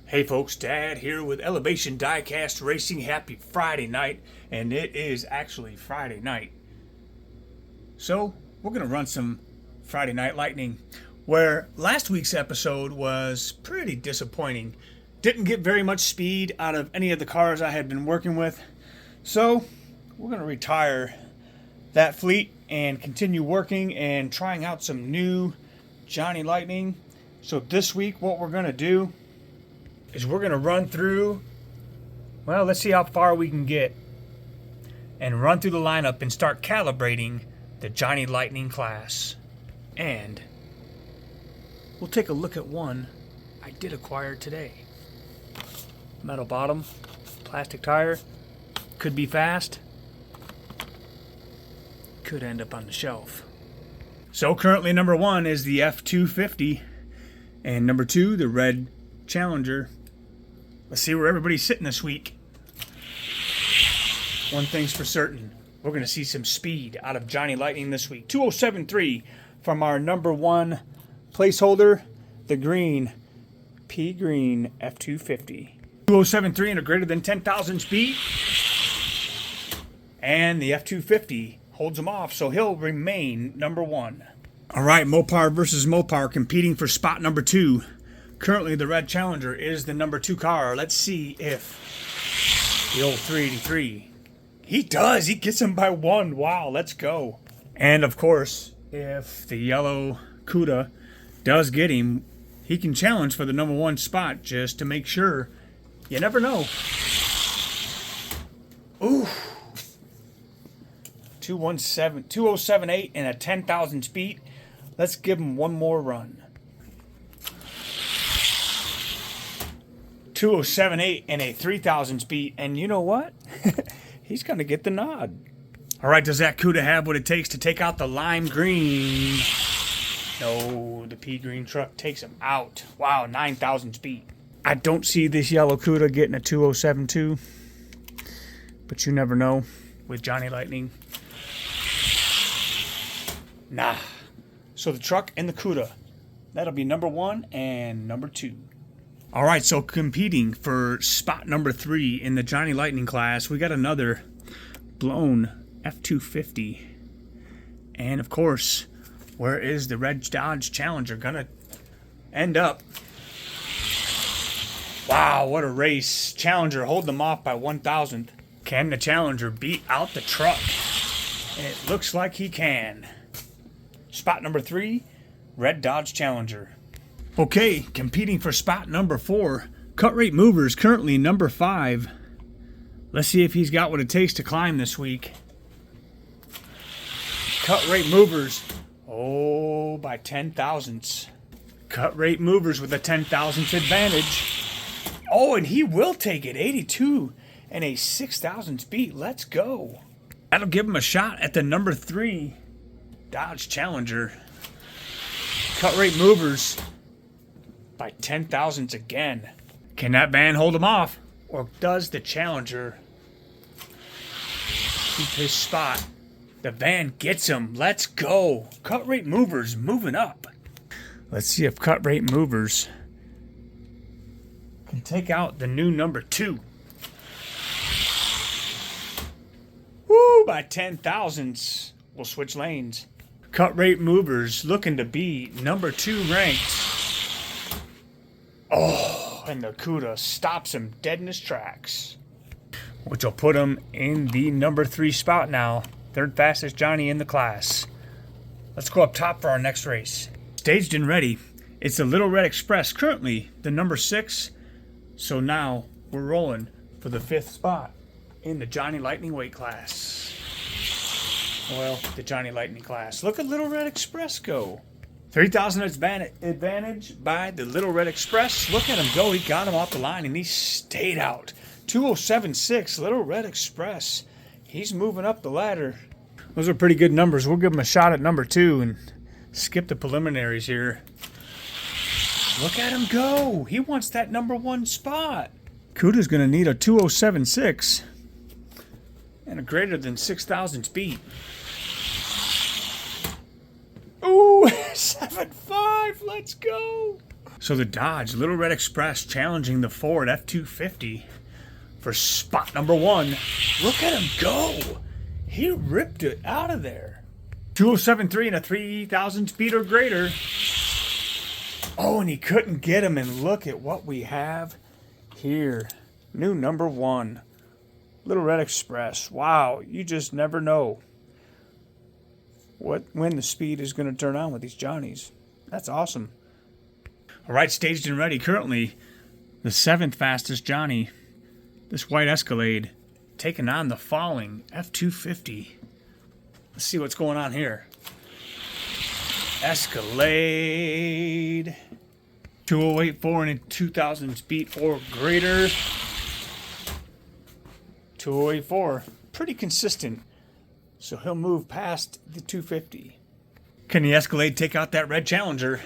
Hey folks, Dad here with Elevation Diecast Racing. Happy Friday night, and it is actually Friday night. So, we're going to run some Friday Night Lightning, where last week's episode was pretty disappointing. Didn't get very much speed out of any of the cars I had been working with. So, we're going to retire that fleet and continue working and trying out some new Johnny Lightning. So this week what we're going to do is we're going to run through, well, let's see how far we can get and run through the lineup and start calibrating the Johnny Lightning class. And we'll take a look at one I did acquire today. Metal bottom, plastic tire, could be fast, could end up on the shelf. So currently number one is the F250 and number two, the red Challenger. Let's see where everybody's sitting this week. One thing's for certain, we're going to see some speed out of Johnny Lightning this week. 2073 from our number one placeholder, the green, pea green F250. 2073 and a greater than 10,000 speed. And the F250 holds him off, so he'll remain number one. All right, Mopar versus Mopar competing for spot number two. Currently, the red Challenger is the number two car. Let's see if the old 383. He does. He gets him by one. Wow, let's go. And, of course, if the yellow Cuda does get him, he can challenge for the number one spot just to make sure. You never know. Ooh. 2078 and a 10,000 speed. Let's give him one more run. 2078 and a 3,000 speed. And you know what? He's going to get the nod. All right, does that Cuda have what it takes to take out the lime green? No, the pea green truck takes him out. Wow, 9,000 speed. I don't see this yellow Cuda getting a 2072. But you never know with Johnny Lightning. Nah. So the truck and the Cuda, that'll be number one and number two. All right, so competing for spot number three in the Johnny Lightning class, we got another blown F250. And of course, where is the red Dodge Challenger gonna end up? Wow, what a race. Challenger holding them off by 1,000th. Can the Challenger beat out the truck? It looks like he can. Spot number three, red Dodge Challenger. Okay, competing for spot number four, Cut Rate Movers currently number 5. Let's see if he's got what it takes to climb this week. Cut Rate Movers, oh, by 10 thousandths. Cut Rate Movers with a 10 thousandths advantage. Oh, and he will take it, 82 and a 6,000 speed. Let's go. That'll give him a shot at the number 3 Dodge Challenger. Cut Rate Movers by 10 thousandths again. Can that van hold him off? Or does the Challenger keep his spot? The van gets him. Let's go. Cut Rate Movers moving up. Let's see if Cut Rate Movers can take out the new number 2. Woo, by 10 thousandths. We'll switch lanes. Cut Rate Movers looking to be number 2 ranked. Oh, and the Cuda stops him dead in his tracks. Which will put him in the number 3 spot now. Third fastest Johnny in the class. Let's go up top for our next race. Staged and ready. It's the Little Red Express, currently the number 6. So now we're rolling for the 5th spot in the Johnny Lightning weight class. Well, the Johnny Lightning class. Look at Little Red Express go. 3,000 advantage by the Little Red Express. Look at him go. He got him off the line and he stayed out. 2076 Little Red Express. He's moving up the ladder. Those are pretty good numbers. We'll give him a shot at number 2 and skip the preliminaries here. Look at him go. He wants that number 1 spot. Cuda's going to need a 2076 and a greater than 6,000 speed. Ooh, 7.5. Let's go. So the Dodge Little Red Express challenging the Ford F-250 for spot number 1. Look at him go. He ripped it out of there. 207.3 and a 3,000 speed or greater. Oh, and he couldn't get him. And look at what we have here. New number 1. Little Red Express. Wow, you just never know when the speed is going to turn on with these Johnnies. That's awesome. All right, staged and ready. Currently, the 7th fastest Johnny, this white Escalade, taking on the falling F-250. Let's see what's going on here. Escalade. 2084 and 2,000 speed or greater. 2084. Pretty consistent. So he'll move past the 250. Can the Escalade take out that red Challenger?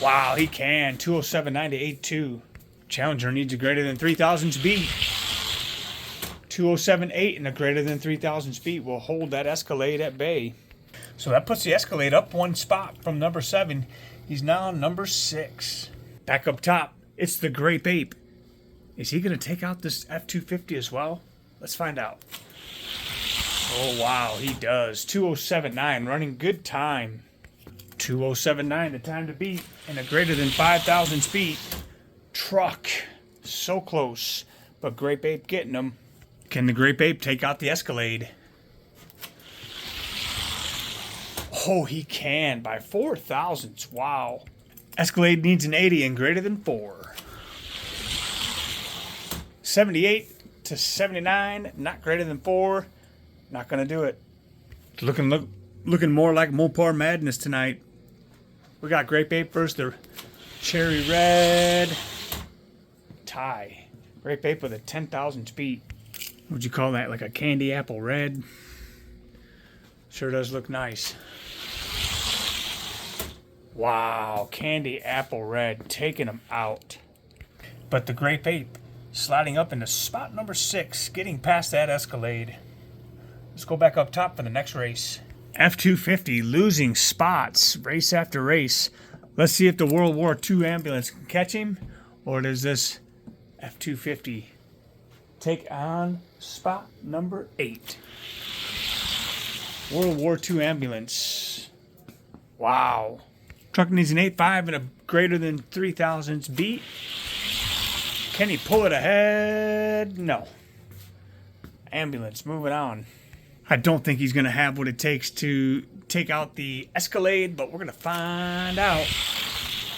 Wow, he can. 207.9 to 82. Challenger needs a greater than 3,000 speed. 207.8 and a greater than 3,000 speed will hold that Escalade at bay. So that puts the Escalade up 1 spot from number 7. He's now number 6. Back up top, it's the Grape Ape. Is he going to take out this F-250 as well? Let's find out. Oh, wow, he does. 207.9, running good time. 207.9, the time to beat, and a greater than 5,000 speed. Truck, so close, but Grape Ape getting him. Can the Grape Ape take out the Escalade? Oh, he can by 4 thousandths. Wow. Escalade needs an 80 and greater than 4. 78 to 79, not greater than 4. Not going to do it. It's looking more like Mopar Madness tonight. We got Grape Ape versus the Cherry Red. Tie. Grape Ape with a 10,000 speed. What'd you call that? Like a candy apple red? Sure does look nice. Wow, candy apple red taking him out. But the Grape Ape sliding up into spot number 6, getting past that Escalade. Let's go back up top for the next race. F-250 losing spots race after race. Let's see if the World War II ambulance can catch him, or does this F-250 take on spot number 8. World War II ambulance. Wow. Truck needs an 8.5 and a greater than 3,000 beat. Can he pull it ahead? No. Ambulance moving on. I don't think he's going to have what it takes to take out the Escalade, but we're going to find out.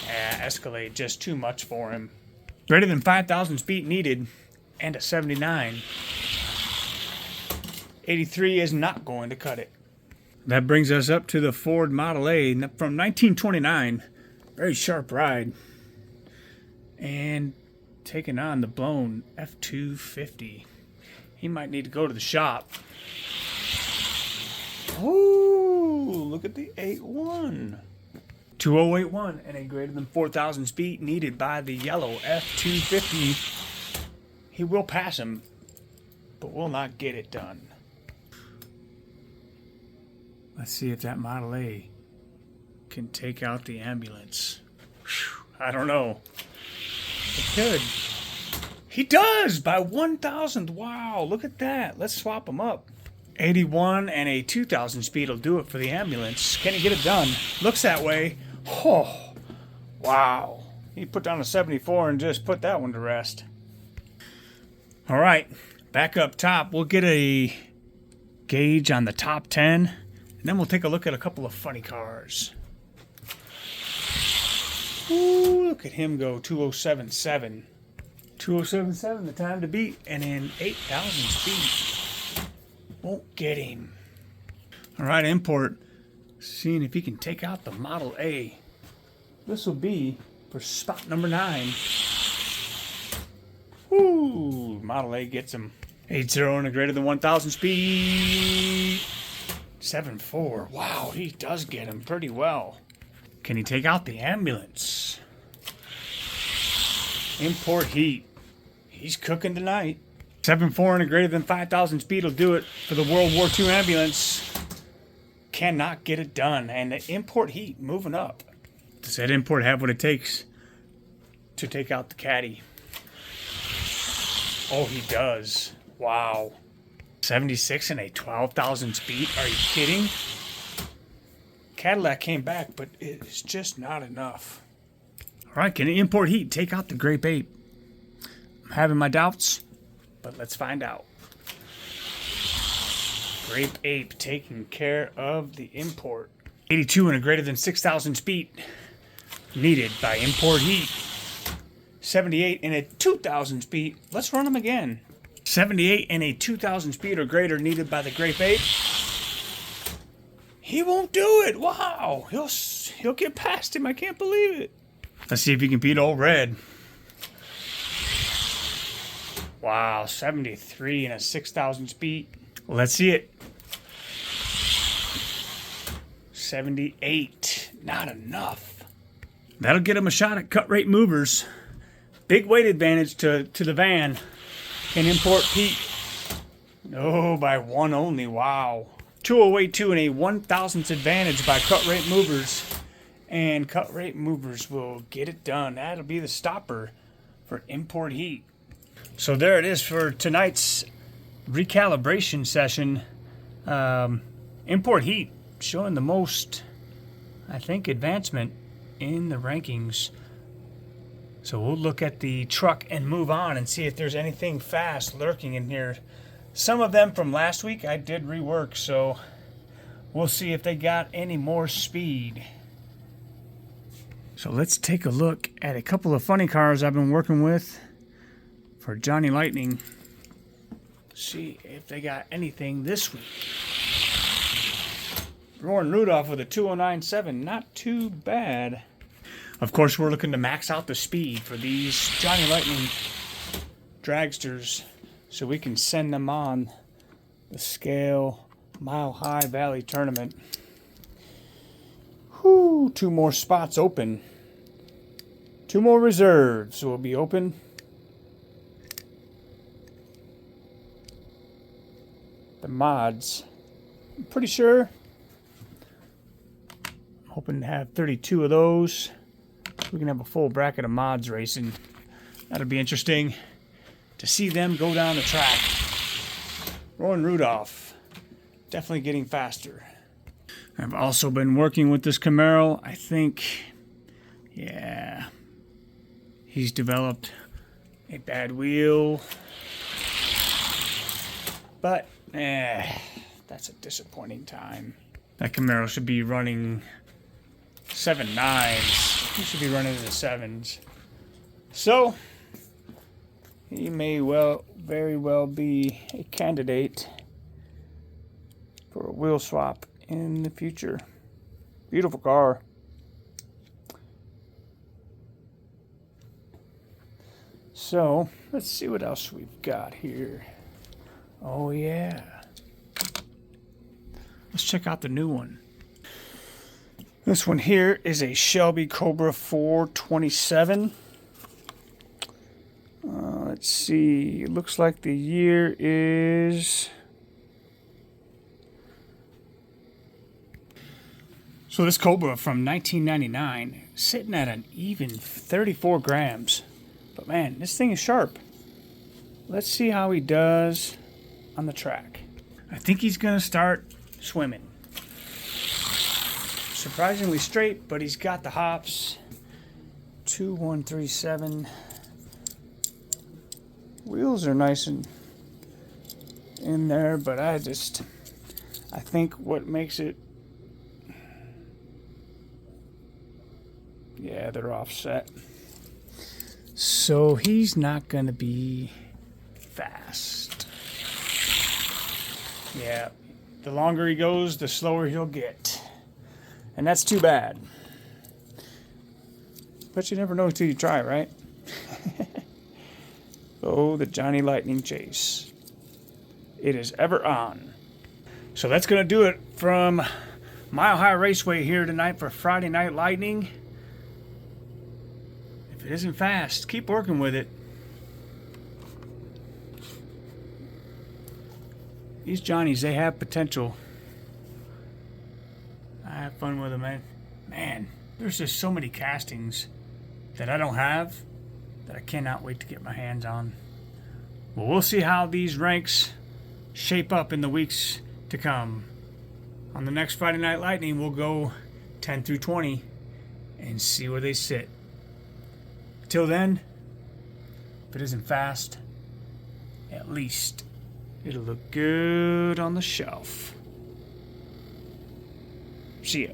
Escalade, just too much for him. Greater than 5,000 feet needed, and a 79. 83 is not going to cut it. That brings us up to the Ford Model A from 1929. Very sharp ride. And taking on the blown F-250. He might need to go to the shop. Ooh, look at the 8.1. 2081 and a greater than 4,000 speed needed by the yellow F-250. He will pass him, but will not get it done. Let's see if that Model A can take out the ambulance. Whew, I don't know. It could. He does by 1,000th. Wow, look at that. Let's swap them up. 81 and a 2,000 speed will do it for the ambulance. Can he get it done? Looks that way. Oh, wow. He put down a 74 and just put that one to rest. All right, back up top. We'll get a gauge on the top 10, and then we'll take a look at a couple of funny cars. Ooh, look at him go, 207.7. 207.7, the time to beat, and in 8,000 speed. Won't get him. All right, import. Seeing if he can take out the Model A. This will be for spot number 9. Ooh, Model A gets him. 8.0 and a greater than 1,000 speed. 7.4. Wow, he does get him pretty well. Can he take out the ambulance? Import heat. He's cooking tonight. 7.4 and a greater than 5,000 speed will do it for the World War II ambulance. Cannot get it done. And the import heat moving up to Does that import have what it takes to take out the caddy? Oh, he does. Wow. 76 and a 12,000 speed? Are you kidding? Cadillac came back, but it's just not enough. All right, can it import heat? Take out the Grape Ape. I'm having my doubts, but let's find out. Grape Ape taking care of the import. 82 and a greater than 6,000 speed needed by import heat. 78 and a 2,000 speed. Let's run them again. 78 and a 2,000 speed or greater needed by the Grape Ape. He won't do it. Wow. He'll get past him. I can't believe it. Let's see if he can beat old Red. Wow. 73 and a 6,000 speed. Let's see it. 78. Not enough. That'll get him a shot at cut rate movers. Big weight advantage to the van. Can import peak. Oh, by one only. Wow. 2082 and a 1,000th advantage by cut rate movers. And cut rate movers will get it done. That'll be the stopper for import heat. So there it is for tonight's recalibration session. Import heat showing the most, I think, advancement in the rankings. So we'll look at the truck and move on and see if there's anything fast lurking in here. Some of them from last week I did rework, so we'll see if they got any more speed. So let's take a look at a couple of funny cars I've been working with for Johnny Lightning. See if they got anything this week. Roaring Rudolph with a 2097, not too bad. Of course, we're looking to max out the speed for these Johnny Lightning dragsters so we can send them on the Scale Mile High Valley Tournament. Whew, 2 more spots open. 2 more reserves will be open. The mods, I'm pretty sure. I'm hoping to have 32 of those. We can have a full bracket of mods racing. That'll be interesting to see them go down the track. Roaring Rudolph, definitely getting faster. I've also been working with this Camaro. I think, yeah, he's developed a bad wheel. But, that's a disappointing time. That Camaro should be running 7.9s. He should be running in the 7s. So, he may very well be a candidate for a wheel swap in the future. Beautiful car. So, let's see what else we've got here. Oh yeah. Let's check out the new one. This one here is a Shelby Cobra 427. Let's see. It looks like the year is... So this Cobra from 1999, sitting at an even 34 grams. But man, this thing is sharp. Let's see how he does on the track. I think he's going to start swimming. Surprisingly straight, but he's got the hops. 2137. Wheels are nice and in there, but I think what makes it, yeah, they're offset. So he's not going to be fast. Yeah, the longer he goes, the slower he'll get. And that's too bad. But you never know until you try, right? Oh, the Johnny Lightning chase. It is ever on. So that's going to do it from Mile High Raceway here tonight for Friday Night Lightning. If it isn't fast, keep working with it. These Johnnies, they have potential. I have fun with them, man. Man, There's just so many castings that I don't have that I cannot wait to get my hands on. Well, we'll see how these ranks shape up in the weeks to come. On the next Friday Night Lightning, we'll go 10 through 20 and see where they sit. Till then, if it isn't fast, at least it'll look good on the shelf. See ya.